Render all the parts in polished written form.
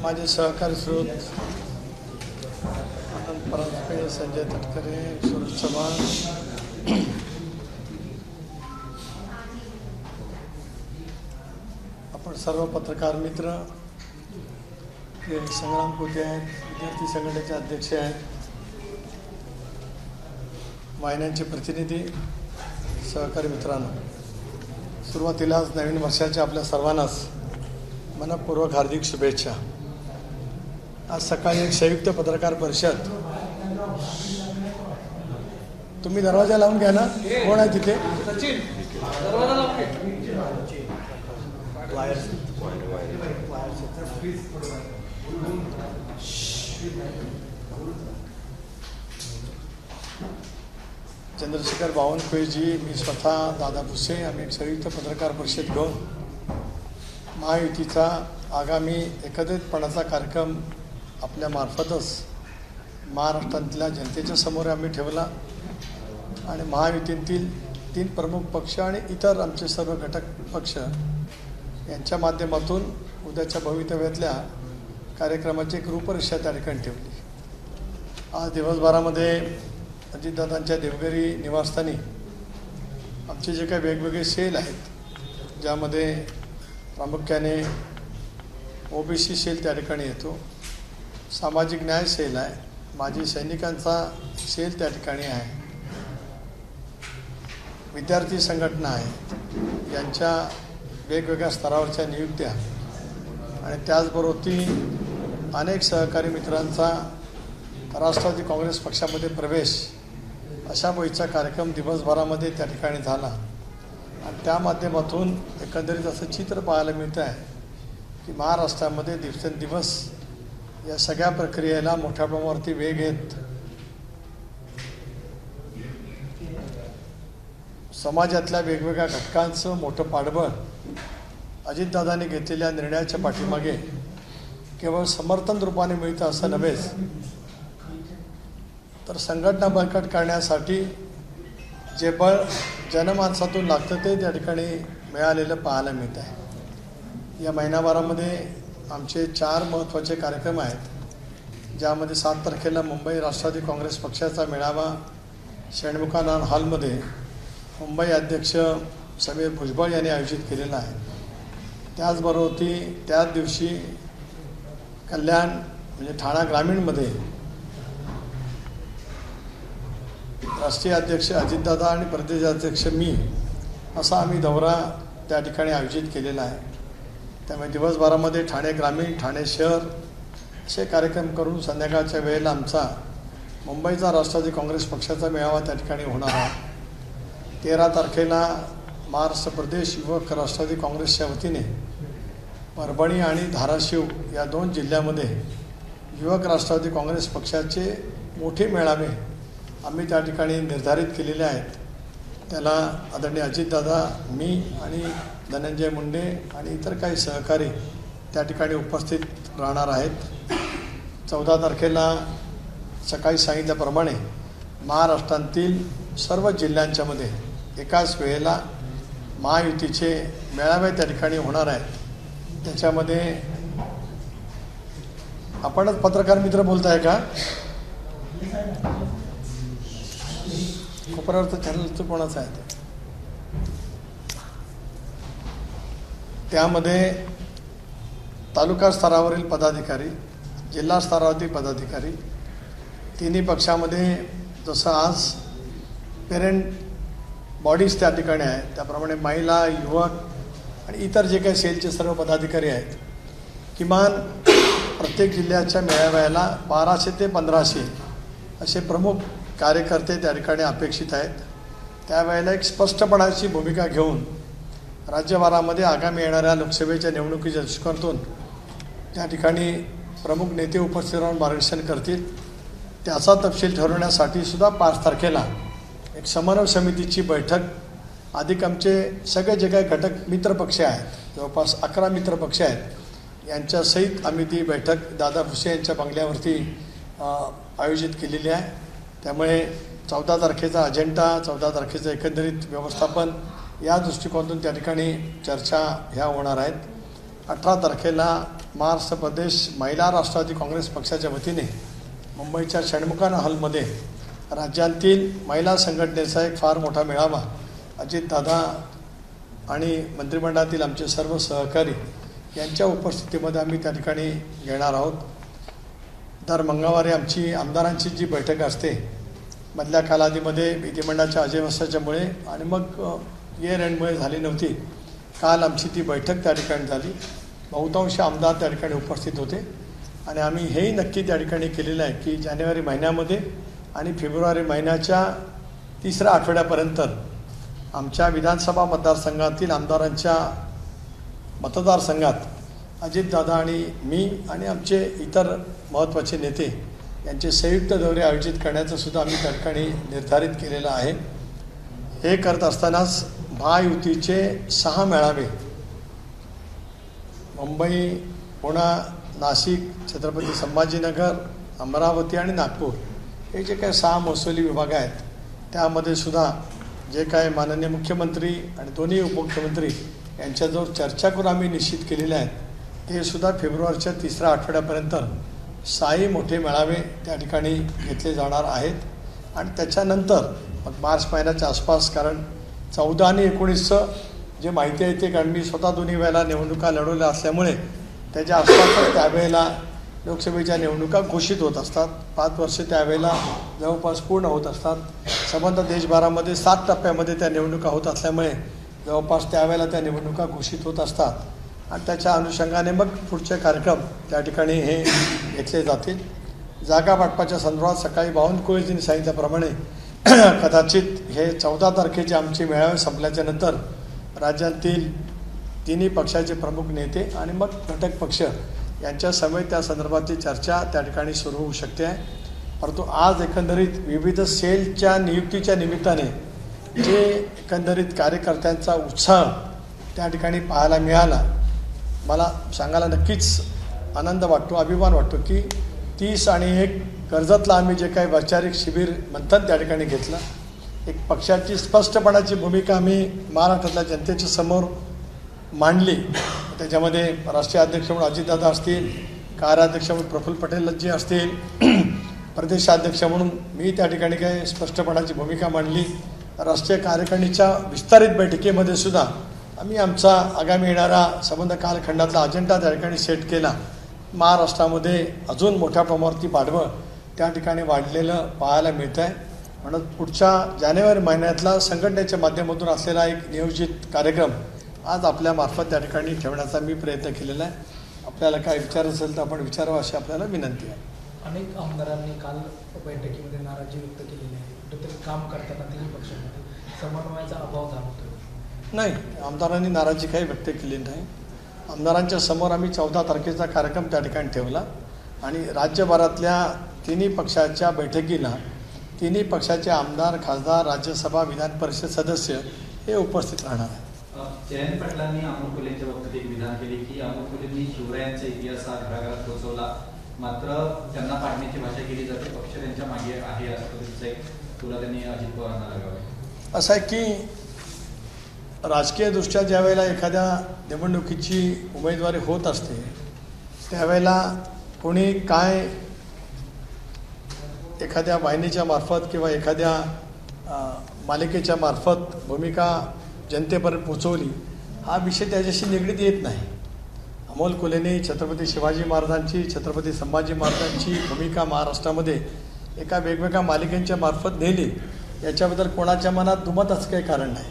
माझे सहकारी स्रोत आनंद परांजपे, संजय तटकरे, सुरेश चव्हाण, आपण सर्व पत्रकार मित्र, हे संग्राम कोटे आहेत, विद्यार्थी संघटनेचे अध्यक्ष आहेत, वाहिन्यांचे प्रतिनिधी, सहकारी मित्रांनो, सुरुवातीलाच नवीन वर्षाच्या आपल्या सर्वांनाच मनपूर्वक हार्दिक शुभेच्छा। आज सकाळी एक संयुक्त पत्रकार परिषद, तुम्ही दरवाजा लावून घ्या ना, कोण आहे तिथे? चंद्रशेखर बावनकुळेजी, मी स्वतः, दादा भुसे, आम्ही एक संयुक्त पत्रकार परिषद घेऊन महायुतीचा आगामी एकत्रितपणाचा कार्यक्रम आपल्या मार्फतच महाराष्ट्रातल्या जनतेच्या समोर आम्ही ठेवला आणि महायुतीतील 3 प्रमुख पक्ष आणि इतर आमचे सर्व घटक पक्ष यांच्या माध्यमातून उद्याच्या भवितव्यातल्या कार्यक्रमाची एक रूपरेषा त्या ठिकाणी ठेवली। आज दिवसभरामध्ये अजितदादांच्या देवघरी निवासस्थानी आमचे जे काही वेगवेगळे सेल आहेत, ज्यामध्ये प्रामुख्याने ओबीसी सेल त्या ठिकाणी येतो, सामाजिक न्याय सेल आहे, माजी सैनिकांचा सेल त्या ठिकाणी आहे, विद्यार्थी संघटना आहे, यांच्या वेगवेगळ्या स्तरावरच्या नियुक्त्या आणि त्याचबरोबर अनेक सहकारी मित्रांचा राष्ट्रवादी काँग्रेस पक्षामध्ये प्रवेश, अशा वयचा कार्यक्रम दिवसभरामध्ये त्या ठिकाणी झाला आणि त्या माध्यमातून एकंदरीत असं चित्र पाहायला मिळतं आहे की महाराष्ट्रामध्ये दिवसेंदिवस या सगळ्या प्रक्रियेला मोठ्या प्रमाणावरती वेग येत समाजातल्या वेगवेगळ्या घटकांचं मोठं पाठबळ अजितदादांनी घेतलेल्या निर्णयाच्या पाठीमागे केवळ समर्थन रूपाने मिळतं असं नव्हेच, तर संघटना बळकट करण्यासाठी जे बळ जनमानसातून लागतं ते त्या ठिकाणी मिळालेलं पाहायला मिळत आहे। या महिनाभरामध्ये आमचे 4 महत्त्वाचे कार्यक्रम आहेत, ज्यामध्ये 7 तारखेला मुंबई राष्ट्रवादी काँग्रेस पक्षाचा मेळावा षण्मुखानंद हॉलमध्ये मुंबई अध्यक्ष समीर भुजबळ यांनी आयोजित केलेला आहे। त्याचबरोबर त्याच दिवशी कल्याण म्हणजे ठाणा ग्रामीणमध्ये राष्ट्रीय अध्यक्ष अजितदादा आणि प्रदेश अध्यक्ष मी असा आम्ही दौरा त्या ठिकाणी आयोजित केलेला आहे। त्यामुळे दिवसभरामध्ये ठाणे ग्रामीण, ठाणे शहर असे कार्यक्रम करून संध्याकाळच्या वेळेला आमचा मुंबईचा राष्ट्रवादी काँग्रेस पक्षाचा मेळावा त्या ठिकाणी होणार आहे। 13 तारखेला महाराष्ट्र प्रदेश युवक राष्ट्रवादी काँग्रेसच्या वतीने परभणी आणि धाराशिव या 2 जिल्ह्यामध्ये युवक राष्ट्रवादी काँग्रेस पक्षाचे मोठे मेळावे आम्ही त्या ठिकाणी निर्धारित केलेले आहेत। त्याला आदरणीय अजितदादा, मी आणि धनंजय मुंडे आणि इतर काही सहकारी त्या ठिकाणी उपस्थित राहणार आहेत। 14 तारखेला सकाळी सांगितल्याप्रमाणे महाराष्ट्रातील सर्व जिल्ह्यांच्या मध्ये एकाच वेळेला महायुतीचे मेळावे त्या ठिकाणी होणार आहेत। त्याच्यामध्ये आपणच पत्रकार मित्र बोलताय का? कोपऱ्यावरचं चॅनलचं कोणाचं आहे ते? त्यामध्ये तालुका स्तरावरील पदाधिकारी, जिल्हा स्तरावरील पदाधिकारी, तिन्ही पक्षामध्ये जसं आज पेरेंट बॉडीज त्या ठिकाणी आहेत, त्याप्रमाणे महिला, युवक आणि इतर जे काही सेलचे सर्व पदाधिकारी आहेत, किमान प्रत्येक जिल्ह्याच्या मेळाव्याला 1200 ते 1500 असे प्रमुख कार्यकर्ते त्या ठिकाणी अपेक्षित आहेत। त्यावेळेला एक स्पष्टपणाची भूमिका घेऊन राज्यभरामध्ये आगामी येणाऱ्या लोकसभेच्या निवडणुकीच्या दृष्टिकोनातून त्या ठिकाणी प्रमुख नेते उपस्थित राहून मार्गदर्शन करतील। त्याचा तपशील ठरवण्यासाठी सुद्धा 5 तारखेला एक समन्वय समितीची बैठक, अधिक आमचे सगळे जे काही घटक मित्रपक्ष आहेत, जवळपास 11 मित्रपक्ष आहेत, यांच्यासहित आम्ही ती बैठक दादा भुसे यांच्या बंगल्यावरती आयोजित केलेली आहे। त्यामुळे 14 तारखेचा अजेंडा, 14 तारखेचं एकंदरीत व्यवस्थापन या दृष्टिकोनातून त्या ठिकाणी चर्चा ह्या होणार आहेत। 18 तारखेला महाराष्ट्र प्रदेश महिला राष्ट्रवादी काँग्रेस पक्षाच्या वतीने मुंबईच्या षण्मुखान हॉलमध्ये राज्यातील महिला संघटनेचा एक फार मोठा मेळावा अजितदादा आणि मंत्रिमंडळातील आमचे सर्व सहकारी यांच्या उपस्थितीमध्ये आम्ही त्या ठिकाणी घेणार आहोत. दर मंगळवारी आमची आमदारांची जी बैठक असते मधल्या कालावधीमध्ये विधिमंडळाच्या अजेवसाच्यामुळे आणि मग इयर एंडमुळे झाली नव्हती. काल आमची ती बैठक त्या ठिकाणी झाली. बहुतांश आमदार त्या ठिकाणी उपस्थित होते आणि आम्ही हेही नक्की त्या ठिकाणी केलेलं आहे की जानेवारी महिन्यामध्ये आणि फेब्रुवारी महिन्याच्या तिसऱ्या आठवड्यापर्यंत आमच्या विधानसभा मतदारसंघातील आमदारांच्या मतदारसंघात अजितदादा आणि मी आणि आमचे इतर महत्त्वाचे नेते यांचे संयुक्त दौरे आयोजित करण्याचं सुद्धा आम्ही त्या ठिकाणी निर्धारित केलेलं आहे. हे करत असतानाच महायुतीचे 6 मेळावे मुंबई, पुणे, नाशिक, छत्रपती संभाजीनगर, अमरावती आणि नागपूर हे जे काही 6 महसुली विभाग आहेत त्यामध्ये सुद्धा जे काय माननीय मुख्यमंत्री आणि दोन्ही उपमुख्यमंत्री यांच्याजवळ चर्चा करून आम्ही निश्चित केलेले आहेत ते सुद्धा फेब्रुवारीच्या तिसऱ्या आठवड्यापर्यंत 6 मोठे मेळावे त्या ठिकाणी घेतले जाणार आहेत. आणि त्याच्यानंतर मग मार्च महिन्याच्या आसपास, कारण 14 आणि 19चं जे माहिती आहे ते, कारण मी स्वतः दोन्ही वेळेला निवडणुका लढवल्या असल्यामुळे त्याच्या आसपासच त्यावेळेला लोकसभेच्या निवडणुका घोषित होत असतात. 5 वर्षे त्यावेळेला जवळपास पूर्ण होत असतात. संबंध देशभरामध्ये 7 टप्प्यामध्ये त्या निवडणुका होत असल्यामुळे जवळपास त्यावेळेला त्या निवडणुका घोषित होत असतात आणि त्याच्या अनुषंगाने मग पुढचे कार्यक्रम त्या ठिकाणी हे घेतले जातील. जागा वाटपाच्या संदर्भात सकाळी बावनकुळेजींनी सांगितल्याप्रमाणे कदाचित हे 14 तारखेचे आमचे मेळावे संपल्याच्या नंतर राज्यातील तिन्ही पक्षाचे प्रमुख नेते आणि मग घटक पक्ष यांच्या समेत त्या संदर्भातली चर्चा त्या ठिकाणी सुरू होऊ शकते आहे. परंतु आज एकंदरीत विविध सेलच्या नियुक्तीच्या निमित्ताने जे एकंदरीत कार्यकर्त्यांचा उत्साह त्या ठिकाणी पाहायला मिळाला, मला सांगायला नक्कीच आनंद वाटतो, अभिमान वाटतो की 30 आणि 1 कर्जतला आम्ही जे काही वैचारिक शिबिर मंथन त्या ठिकाणी घेतलं, एक पक्षाची स्पष्टपणाची भूमिका आम्ही महाराष्ट्रातल्या जनतेच्या समोर मांडली. त्याच्यामध्ये राष्ट्रीय अध्यक्ष म्हणून अजितदादा असतील, कार्याध्यक्ष म्हणून प्रफुल्ल पटेलजी असतील, प्रदेशाध्यक्ष म्हणून मी त्या ठिकाणी काही स्पष्टपणाची भूमिका मांडली. राष्ट्रीय कार्यकारिणीच्या विस्तारित बैठकीमध्ये सुद्धा आम्ही आमचा आगामी येणारा संबंध कालखंडातला अजेंडा त्या ठिकाणी सेट केला. महाराष्ट्रामध्ये अजून मोठ्या प्रमाणावरती पाठबळ त्या ठिकाणी वाढलेलं पाहायला मिळतं आहे. म्हणून पुढच्या जानेवारी महिन्यातला संघटनेच्या माध्यमातून असलेला एक नियोजित कार्यक्रम आज आपल्यामार्फत त्या ठिकाणी ठेवण्याचा मी प्रयत्न केलेला आहे. आपल्याला काय विचार असेल तर आपण विचारावं अशी आपल्याला विनंती आहे. अनेक आमदारांनी काल बैठकीमध्ये नाराजी व्यक्त केलेली आहे. कुठेतरी काम करताना तिन्ही पक्षांमध्ये समन्वयाचा अभाव जाणवतो. नाही, आमदारांनी नाराजी काही व्यक्त केली नाही. आमदारांच्या समोर आम्ही 14 तारखेचा कार्यक्रम त्या ठिकाणी ठेवला आणि राज्यभरातल्या तिन्ही पक्षाच्या बैठकीला तिन्ही पक्षाचे आमदार, खासदार, राज्यसभा, विधान परिषद सदस्य हे उपस्थित राहणार आहे. जयंत पाटलांनी अमोल कोल्हेंच्या बाबतीत एक विधान केले की अमोल कोल्हेंनी शिवरायांचा इतिहास हा घराघरात पोहोचवला, मात्र त्यांना पाडण्याची भाषा केली जाते, पक्ष त्यांच्या मागे आहे असं पद्धतीचा एक तुला त्यांनी अजित पवारांना लगावे. असं आहे की राजकीयदृष्ट्या ज्या वेळेला एखाद्या निवडणुकीची उमेदवारी होत असते त्यावेळेला कोणी काय एखाद्या वाहिनीच्या मार्फत किंवा एखाद्या मालिकेच्या मार्फत भूमिका जनतेपर्यंत पोचवली हा विषय त्याच्याशी निगडीत येत नाही. अमोल कोल्हेने छत्रपती शिवाजी महाराजांची, छत्रपती संभाजी महाराजांची भूमिका महाराष्ट्रामध्ये एका वेगवेगळ्या मालिकेच्या मार्फत नेली याच्याबद्दल कोणाच्या मनात दुमत असं काही कारण नाही.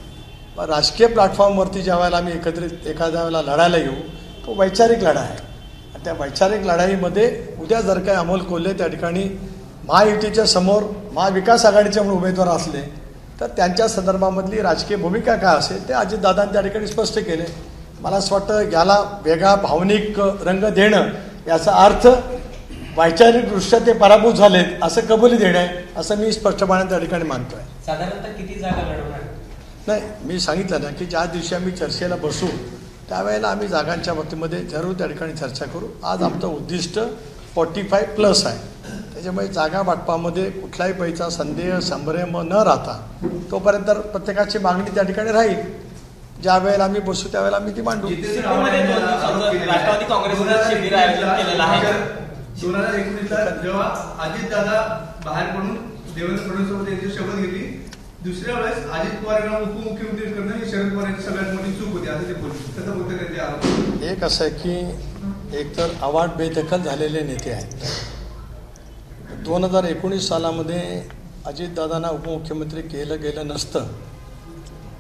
पण राजकीय प्लॅटफॉर्मवरती ज्या वेळेला आम्ही एकत्रित एखाद्या वेळेला लढायला येऊ तो वैचारिक लढा आहे आणि त्या वैचारिक लढाईमध्ये उद्या जर काय अमोल कोल्हे त्या ठिकाणी महायुतीच्या समोर महाविकास आघाडीचे म्हणून उमेदवार असले तर त्यांच्या संदर्भामधली राजकीय भूमिका काय असेल ते अजितदादांनी त्या ठिकाणी स्पष्ट केले. मला असं वाटतं याला वेगळा भावनिक रंग देणं याचा अर्थ वैचारिकदृष्ट्या ते पराभूत झालेत असं कबुली देणं आहे असं मी स्पष्टपणे त्या ठिकाणी मानतो आहे. साधारणतः किती जागा लढवणार? नाही, मी सांगितलं ना की ज्या दिवशी आम्ही चर्चेला बसू त्यावेळेला आम्ही जागांच्या बाबतीमध्ये जरूर त्या ठिकाणी चर्चा करू. आज आमचं उद्दिष्ट 45+ आहे. त्याच्यामुळे जागा वाटपामध्ये कुठल्याही पैसा संदेह संभ्रम न राहता तोपर्यंत प्रत्येकाची मागणी त्या ठिकाणी राहील. ज्या वेळेला आम्ही बसू त्यावेळेला आम्ही ती मांडू. राष्ट्रवादी काँग्रेसनं शिबिर आयोजित केलेलं आहे. 2019ला जेव्हा अजितदादा बाहेर पडून देवेंद्र फडणवीस यांची शपथ घेतली, दुसऱ्या वेळेस अजित पवार यांना उपमुख्यमंत्री करणं ही शरद पवार यांची सगळ्यात मोठी चूक होती असं ते बोलले. कसं बोलतं त्यांचे आरोप? एक असं आहे की एकतर अवाढ बेदखल झालेले नेते आहेत. 2019 सालामध्ये अजितदादांना उपमुख्यमंत्री केलं गेलं नसतं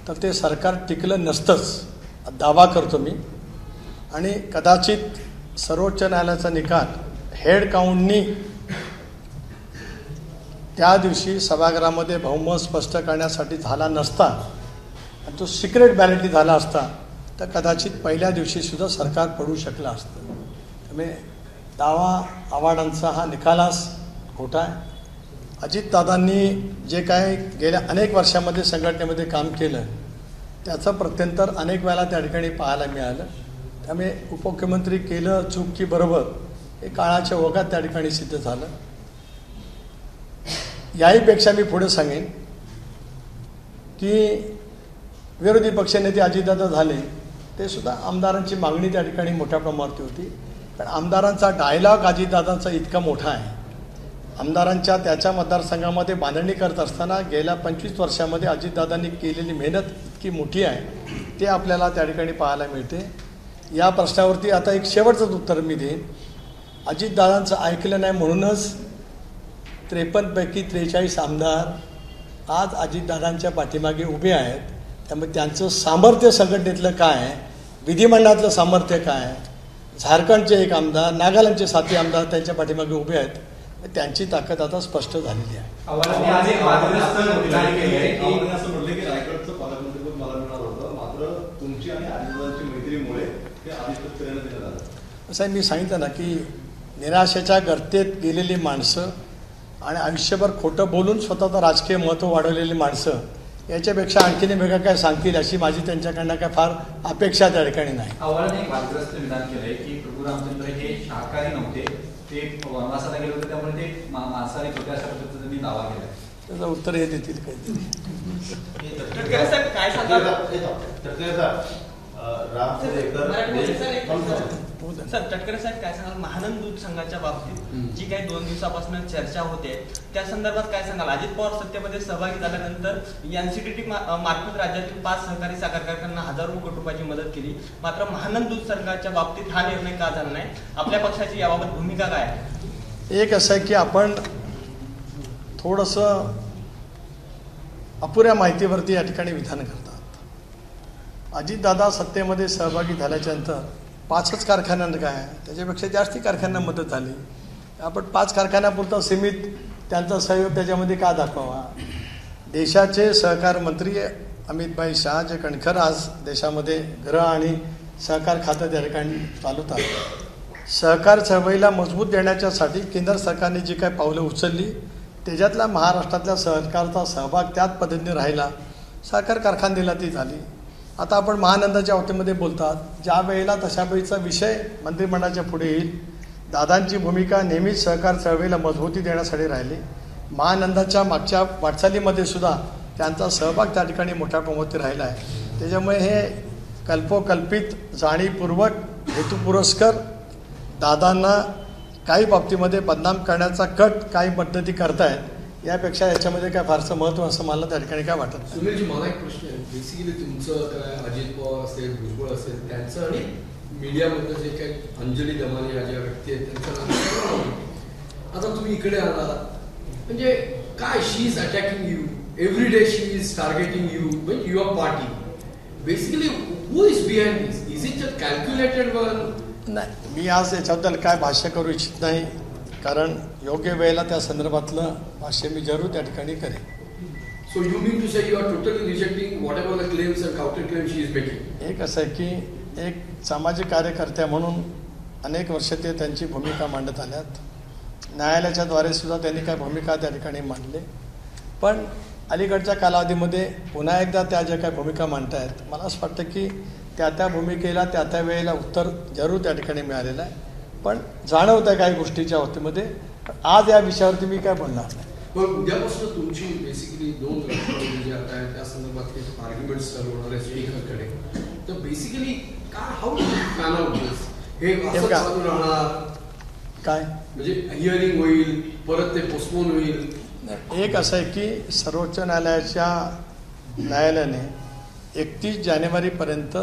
तर ते सरकार टिकलं नसतंच दावा करतो मी. आणि कदाचित सर्वोच्च न्यायालयाचा निकाल हेड काउंटनी त्या दिवशी सभागृहामध्ये बहुमत स्पष्ट करण्यासाठी झाला नसता आणि तो सिक्रेट बॅलेटली झाला असता तर कदाचित पहिल्या दिवशीसुद्धा सरकार पडू शकलं असतं. त्यामुळे दावा आव्हाडांचा हा निकालास खोटा आहे. अजितदादांनी जे काय गेल्या अनेक वर्षामध्ये संघटनेमध्ये काम केलं त्याचं प्रत्यंतर अनेक वेळेला त्या ठिकाणी पाहायला मिळालं. त्यामुळे उपमुख्यमंत्री केलं चूक की बरोबर हे काळाच्या ओघात त्या ठिकाणी सिद्ध झालं. याहीपेक्षा मी पुढे सांगेन की विरोधी पक्षनेते अजितदादा झाले ते सुद्धा आमदारांची मागणी त्या ठिकाणी मोठ्या प्रमाणात होती. पण आमदारांचा डायलॉग अजितदादांचा इतका मोठा आहे. आमदारांच्या त्याच्या मतदारसंघामध्ये बांधणी करत असताना गेल्या 25 वर्षामध्ये अजितदादांनी केलेली मेहनत इतकी मोठी आहे ते आपल्याला त्या ठिकाणी पाहायला मिळते. या प्रश्नावरती आता एक शेवटचंच उत्तर मी देईन. अजितदादांचं ऐकलं नाही म्हणूनच 53 पैकी 43 आमदार आज अजितदादांच्या पाठीमागे उभे आहेत. त्यामुळे त्यांचं सामर्थ्य संघटनेतलं काय आहे, विधिमंडळातलं सामर्थ्य काय आहे, झारखंडचे 1 आमदार, नागालँडचे 7 आमदार त्यांच्या पाठीमागे उभे आहेत. त्यांची ताकद आता स्पष्ट झालेली आहे. आव्हाडांनी आज एक वादग्रस्त विधान केले की आव्हाडांनी असं म्हटलं की रायगडचं पालकमंत्रीपद मला मिळणार होतं, मात्र तुमची आणि अजितदादांची मैत्रीमुळे ते आदित्य ठाकरेंना देण्यात आलं. असं मी सांगितलं ना की निराशेच्या गर्तेत गेलेली माणसं आणि आयुष्यभर खोटं बोलून स्वतःचं राजकीय महत्त्व वाढवलेली माणसं याच्यापेक्षा आणखीन वेगळं काय सांगतील अशी माझी त्यांच्याकडनं काय फार अपेक्षा त्या ठिकाणी नाही. आव्हाडांनी एक वादग्रस्त विधान केलंय की प्रभू रामचंद्र हे शाकाहारी नव्हते, ते वनवासाला गेले होते त्यामुळे ते मांसाहारी होते अशा पद्धतीचा त्यांनी दावा केला. त्याचं उत्तर हे देतील काहीतरी. तटकरे साहेब काय सांगाल? सर तटकरे साहेब काय सांगाल महानंद दूध संघाच्या बाबतीत जी काही 2 दिवसापासून चर्चा होते त्या संदर्भात काय सांगाल? अजित पवार सत्तेमध्ये सहभागी झाल्यानंतर एनसीडीटी मार्फत राज्यातील 5 सहकारी साखर कारखान्यांना हजारो कोटी रुपयाची मदत केली, मात्र महानंद दूध संघाच्या बाबतीत हा निर्णय का झाला नाही? आपल्या पक्षाची याबाबत भूमिका काय आहे? एक असं आहे की आपण थोडंसं अपुऱ्या माहितीवरती या ठिकाणी विधान करतात. अजितदादा सत्तेमध्ये सहभागी झाल्याच्यानंतर 5च कारखान्यांना काय त्याच्यापेक्षा जास्ती कारखान्यांना मदत झाली. आपण 5 कारखान्यापुरता सीमित त्यांचा सहयोग त्याच्यामध्ये का दाखवावा? देशाचे सहकार मंत्री अमितभाई शाह जे कणखर आज देशामध्ये गृह आणि सहकार खातं त्या ठिकाणी चालवतात. सहकार चळवळीला मजबूत देण्याच्यासाठी केंद्र सरकारने जी काय पावलं उचलली त्याच्यातला महाराष्ट्रातल्या सहकारचा सहभाग त्याच पद्धतीने राहिला. सहकार कारखानदेला ती झाली. आता आपण महानंदाच्या बाबतीमध्ये बोलतात ज्या वेळेला तशा वेळीचा विषय मंत्रिमंडळाच्या पुढे येईल. दादांची भूमिका नेहमीच सहकार चळवळीला मजबूती देण्यासाठी राहिली. महानंदाच्या मागच्या वाटचालीमध्ये सुद्धा त्यांचा सहभाग त्या ठिकाणी मोठ्या प्रमाणात राहिला आहे. त्याच्यामुळे हे कल्पोकल्पित जाणीवपूर्वक हेतुपुरस्कर दादांना काही बाबतीमध्ये बदनाम करण्याचा कट काही पद्धती करतायत यापेक्षा याच्यामध्ये काय फारसं महत्त्व असं मला त्या ठिकाणी काय वाटत नाही. सुनीलजी मला एक प्रश्न आहे. बेसिकली तुमचं काय अजित पवार असेल, भुजबळ असेल त्यांचं आणि मीडियामधलं जे काही अंजली दमानी या ज्या व्यक्ती आहेत त्यांचं आता तुम्ही इकडे आला म्हणजे काय she is attacking you every day, she is targeting you with your party. Basically who is behind this? Is it a calculated one? नाही, मी आज याच्याबद्दल काय भाष्य करू इच्छित नाही कारण योग्य वेळेला त्या संदर्भातलं भाष्य मी जरूर त्या ठिकाणी करेन. So you mean to say you are totally rejecting whatever the claims and counter claims she is making? एक असं आहे की एक सामाजिक कार्यकर्त्या म्हणून अनेक वर्ष ते त्यांची भूमिका मांडत आल्यात. न्यायालयाच्या द्वारे सुद्धा त्यांनी काय भूमिका त्या ठिकाणी मांडले. पण अलीकडच्या कालावधीमध्ये पुन्हा एकदा त्या ज्या काय भूमिका मांडतायत मला असं वाटतं की त्या भूमिकेला त्या वेळेला उत्तर जरूर त्या ठिकाणी मिळालेलं आहे. पण जाणवतं आहे काही गोष्टीच्या बाबतीमध्ये. आज या विषयावरती मी काय बोलणार नाही. पण उद्यापासून तुमची बेसिकली 2 राष्ट्रवादी जे आता आहे त्या संदर्भात काही आर्ग्युमेंट्स चालू होणार आहे स्पीकरकडे, तर बेसिकली काय हाऊ प्लॅन आउट दिस, हे असं चालू राहणार काय म्हणजे हिअरिंग होईल परत ते पोस्टपोन होईल? एक असं आहे की सर्वोच्च न्यायालयाने 31 जानेवारीपर्यंत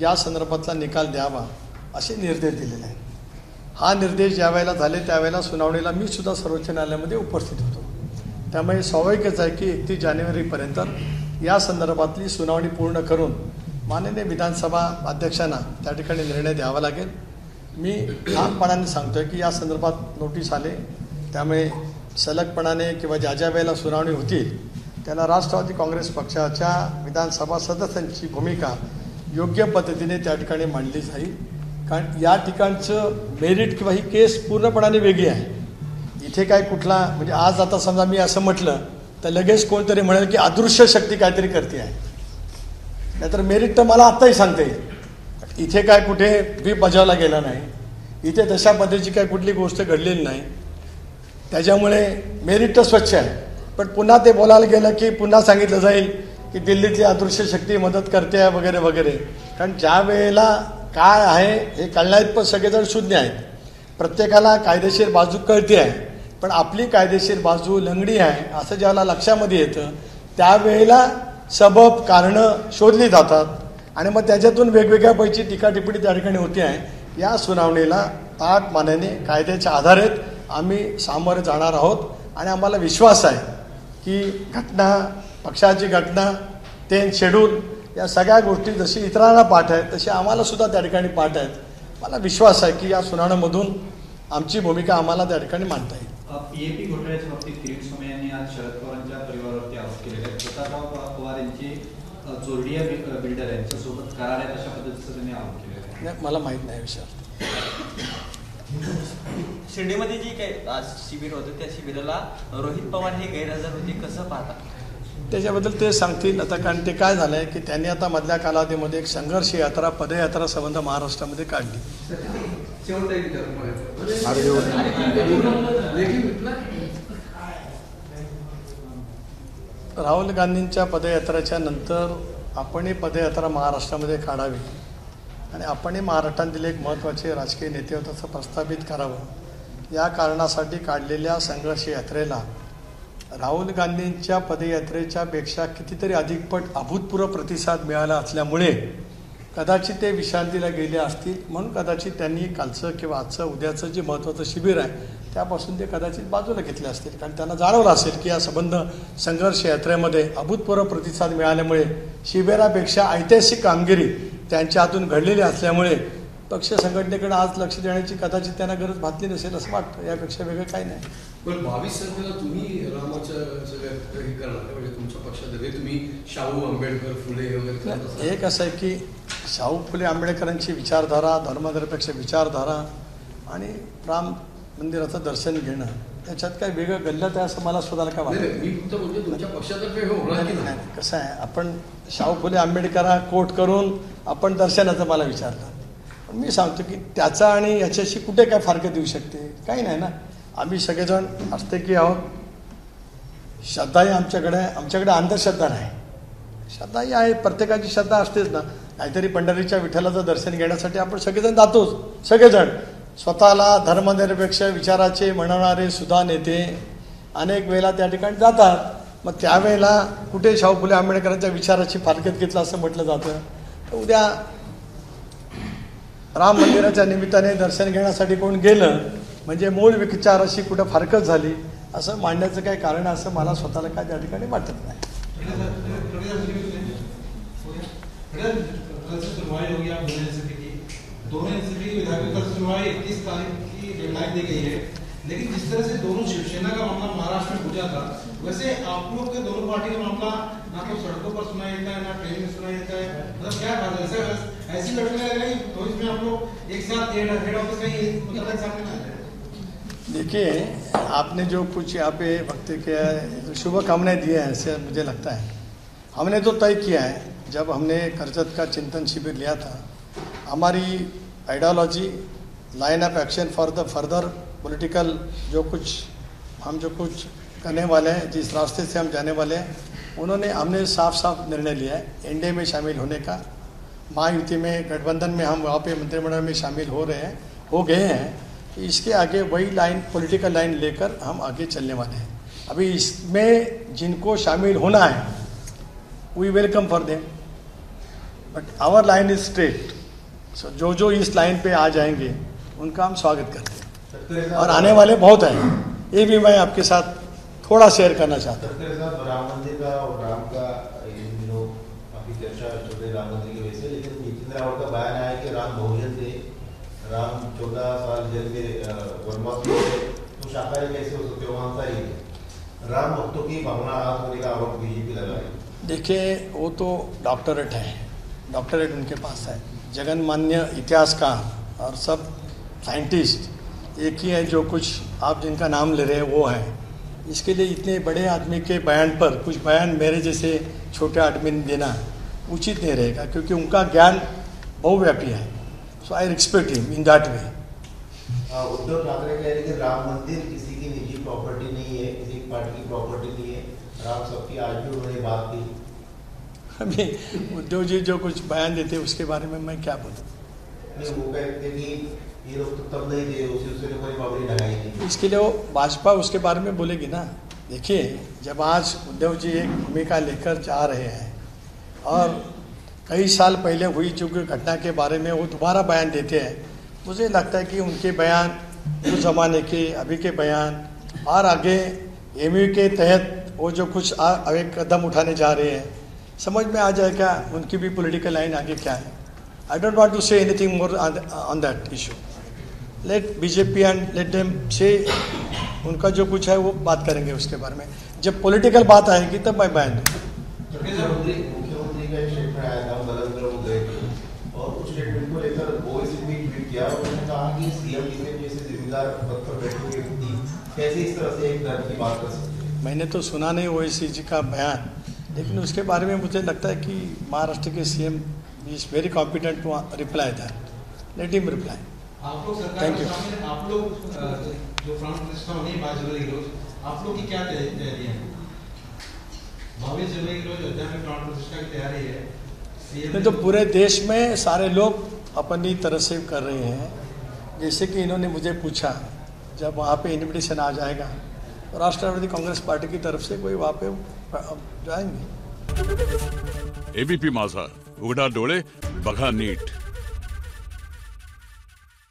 या संदर्भातला निकाल द्यावा असे निर्देश दिलेले आहेत. हा निर्देश ज्या वेळेला झाले त्यावेळेला सुनावणीला मी सुद्धा सर्वोच्च न्यायालयामध्ये उपस्थित होतो. त्यामुळे स्वाभाविकच आहे की 31 जानेवारीपर्यंत या संदर्भातली सुनावणी पूर्ण करून माननीय विधानसभा अध्यक्षांना त्या ठिकाणी निर्णय द्यावा लागेल. मी ठामपणाने सांगतोय की या संदर्भात नोटीस आले, त्यामुळे सलगपणाने किंवा ज्या ज्या वेळेला सुनावणी होतील त्याला राष्ट्रवादी काँग्रेस पक्षाच्या विधानसभा सदस्यांची भूमिका योग्य पद्धतीने त्या ठिकाणी मांडली जाईल. कारण या ठिकाणचं मेरिट किंवा ही केस पूर्णपणाने वेगळी आहे. इथे काय कुठला म्हणजे आज आता समजा मी असं म्हटलं तर लगेच कोणतरी म्हणेल की अदृश्य शक्ती काहीतरी करते आहे, नाहीतर मेरिट तर मला आत्ताही सांगता येईल. इथे काय कुठे व्हीप बजावला गेला नाही, इथे तशा पद्धतीची काय कुठली गोष्ट घडलेली नाही, त्याच्यामुळे मेरिट तर स्वच्छ आहे. पण पुन्हा ते बोलायला गेलं की पुन्हा सांगितलं जाईल की दिल्लीतली अदृश्य शक्ती मदत करते आहे वगैरे वगैरे. कारण ज्या वेळेला काय आहे हे कळण्यात सगळेजण शून्य आहेत. प्रत्येकाला कायदेशीर बाजू कळते आहे, पण आपली कायदेशीर बाजू लंगडी आहे असं ज्याला लक्षामध्ये येतं त्यावेळेला सबब कारणं शोधली जातात आणि मग त्याच्यातून वेगवेगळ्या पैकी टीका टिप्पणी त्या ठिकाणी होते आहे. या सुनावणीला ताठ मानेने कायद्याच्या आधारेत आम्ही सामोरे जाणार आहोत आणि आम्हाला विश्वास आहे की घटना, पक्षाची घटना, ते शेड्यूल या सगळ्या गोष्टी जशी इतरांना पाठ आहेत तशी आम्हाला सुद्धा त्या ठिकाणी पाठ आहेत. मला विश्वास आहे की या सुनावणीमधून आमची भूमिका आम्हाला त्या ठिकाणी मांडता येईल. पीएपी घोटाळ्याच्या बाबतीत किरीट सोमय्या यांनी आज शरद पवारांच्या परिवारावरती आरोप केलेले आहेत. प्रतापराव पवार यांची चोरडिया बिल्डर यांच्यासोबत करार आहेत अशा पद्धतीचा त्यांनी आरोप केलेला आहे. मला माहीत नाही विषय. शिर्डीमध्ये जी काही आज शिबिर होतं त्या शिबिराला रोहित पवार हे गैरहजर होते, कसं पाहता? त्याच्याबद्दल ते सांगतील आता. कारण ते काय झालं आहे की त्यांनी आता मधल्या कालावधीमध्ये एक संघर्ष यात्रा, पदयात्रा संबंध महाराष्ट्रामध्ये काढली. राहुल गांधींच्या पदयात्रेच्या नंतर आपणही पदयात्रा महाराष्ट्रामध्ये काढावी आणि आपणही महाराष्ट्रातील एक महत्त्वाचे राजकीय नेते होते असं प्रस्थापित करावं. या कारणासाठी काढलेल्या संघर्ष यात्रेला राहुल गांधींच्या पदयात्रेच्या पेक्षा कितीतरी अधिकपट अभूतपूर्व प्रतिसाद मिळाला असल्यामुळे कदाचित ते विश्रांतीला गेले असतील. म्हणून कदाचित त्यांनी कालचं किंवा आजचं उद्याचं जे महत्त्वाचं शिबिर आहे त्यापासून ते कदाचित बाजूला घेतले असतील. कारण त्यांना जाणवलं असेल की या संबंध संघर्ष यात्रेमध्ये अभूतपूर्व प्रतिसाद मिळाल्यामुळे शिबिरापेक्षा ऐतिहासिक कामगिरी त्यांच्या हातून घडलेली असल्यामुळे पक्ष संघटनेकडे आज लक्ष देण्याची कदाचित त्यांना गरज भासली नसेल असं वाटतं. यापेक्षा वेगळं काही नाही. पण 22 तारखेला तुम्ही रामाचं सगळं हे करणार म्हणजे तुमच्या पक्षात तुम्ही शाहू, आंबेडकर, फुले वगैरे एक असं आहे की शाहू फुले आंबेडकरांची विचारधारा, धर्मनिरपेक्ष विचारधारा आणि राम मंदिराचं दर्शन घेणं त्याच्यात काय वेगळं गल्लत आहे असं मला स्वतःला काय वाटतं. मी फक्त म्हणजे तुमच्या पक्षातर्फे होणार की नाही. कसं आहे, आपण शाहू फुले आंबेडकरांना कोट करून आपण दर्शनाचं मला विचारलं. पण मी सांगतो की त्याचा आणि याच्याशी कुठे काय फारकत येऊ शकते, काही नाही ना. आम्ही सगळेजण आस्तिकी आहोत. श्रद्धाही आमच्याकडे अंधश्रद्धा नाही, श्रद्धाही आहे. प्रत्येकाची श्रद्धा असतेच ना. काहीतरी पंढरीच्या विठ्ठलाचं दर्शन घेण्यासाठी आपण सगळेजण जातोच. सगळेजण स्वतःला धर्मनिरपेक्ष विचाराचे म्हणणारे सुद्धा नेते अनेक वेळेला त्या ठिकाणी जातात. मग त्यावेळेला कुठे शाहू फुले आंबेडकरांच्या विचाराची फारकत घेतलं असं म्हटलं जातं. तर उद्या राम मंदिराच्या निमित्ताने दर्शन घेण्यासाठी कोण गेलं म्हणजे मूळ विचाराशी कुठं फारकत झाली असं मांडण्याचं काही कारण असं मला स्वतःला काय त्या ठिकाणी वाटत नाही. दोनों एनसीपी विधायकों की सुनवाई 31 तारीख की डेडलाइन दी गई है, लेकिन जिस तरह से दोनों शिवसेना का मामला महाराष्ट्र में पूछा था, वैसे आप लोग के दोनों पार्टी का मामला ना तो सड़कों पर सुनाई देता है ना ट्रेन में सुनाई देता है. मतलब क्या बात है, ऐसी लड़ने लग रही तो इसमें आप लोग एक साथ हेड ऑफिस का ही मतलब सामने आ रहा है. देखिए, आपने जो कुछ यहाँ पे वक्त किया है, शुभकामनाएं दी हैं ऐसे मुझे लगता है. हमने तो तय किया है, जब हमने कर्जत का चिंतन शिविर लिया था, हमारी ideology, line of action for the further political जो कुछ करने वाले हैं, जिस रास्ते से हम जाने वाले हैं, हमने साफ साफ निर्णय लिया है एनडीए में शामिल होने का। महायुति में, गठबंधन में हम वहाँ पे मंत्रिमंडल में शामिल हो गए हैं। इसके आगे वही लाइन, पॉलिटिकल लाइन लेकर हम आगे चलने वाले हैं। अभी इसमें जिनको शामिल होना है, we welcome for them, but our line is straight. So जो इस लाइन पे आ जाएंगे उनका हम स्वागत करते हैं, और आने वाले बहुत हैं। ये भी मैं आपके साथ थोड़ा शेयर करना चाहता हूँ। राम मंदिर का और राम का इन दिनों काफी चर्चा चल रही राम मंदिर की वजह से, लेकिन नितिन रावत का बयान आया कि राम बहुजन थे, राम 14 साल जेल के वनवास में थे, तो शाकाहारी कैसे हो सकते हो, मांसाहारी है। राम भक्तों की भावना आहत होने का आरोप बीजेपी लगा है। देखिए, वो तो डॉक्टरेट है, डॉक्टरेट उनके पास है, जगन्मान्य इतिहासकार और सब साइंटिस्ट एक ही है। जो कुछ आप जिनका नाम ले रहे हैं वो है। इसके लिए इतने बड़े आदमी के बयान पर कुछ बयान मेरे जैसे छोटे आदमी ने देना उचित नहीं रहेगा, क्योंकि उनका ज्ञान बहुव्यापी है। So I respect him in that way. Uddhav Thackeray कह रहे कि राम मंदिर किसी की निजी प्रॉपर्टी नहीं है, किसी पार्टी की प्रॉपर्टी नहीं है, राम सबकी, आज भी उन्होंने बात की। अभी उद्धव जी जो कुछ बयान देते उसके बारे में मैं क्या बोलूँ? वो कहते कि ये लोग तो तब नहीं थे, उसने कोई पाबंदी लगाई नहीं। इसके लिए वो भाजपा उसके बारे में बोलेगी ना। देखिए, जब आज उद्धव जी एक भूमिका लेकर जा रहे हैं और कई साल पहले हुई जो घटना के बारे में वो दोबारा बयान देते हैं, मुझे लगता है कि उनके बयान उस ज़माने के, अभी के बयान और आगे एमयू के तहत वो जो कुछ एक कदम उठाने जा रहे हैं, समझ में आ जाएगा उनकी भी पॉलिटिकल लाइन आगे क्या है। I don't want to say anything more on that issue. Let BJP and let them say, उनका जो कुछ है वो बात करेंगे उसके बारे में। जब पॉलिटिकल बात आएगी तब मैं बयान दूँ। मुख्यमंत्री का एक स्टेटमेंट आया था, बलंदर वो गए थे, और उस स्टेटमेंट को लेकर ओवैसी ने ट्वीट किया और उन्होंने कहा कि सीएम जैसे जिम्मेदार पद पर बैठे हुए व्यक्ति कैसे इस तरह से एक दर्द की बात कर सकते हैं। मैंने तो सुना नहीं ओवैसी जी का बयान, लेकिन उसके बारे में मुझे लगता है कि महाराष्ट्र के CM is very competent to reply that. Let him reply. आप लोग सरकार Thank के you. सामने, आप लोग जो प्राण प्रतिष्ठा होनी है 5 जुलाई के रोज, आप लोग की क्या तैयारी है? 22 जुलाई के रोज अयोध्या में प्राण प्रतिष्ठा की तैयारी है। नहीं तो पूरे देश में सारे लोग अपनी तरह से कर रहे हैं। जैसे कि इन्होंने मुझे पूछा, जब वहाँ पे इन्विटेशन आ जाएगा तो राष्ट्रवादी कांग्रेस पार्टी की तरफ से कोई वहाँ पे जाएंगे। एबीपी माझा, उघडा डोळे बघा नीट।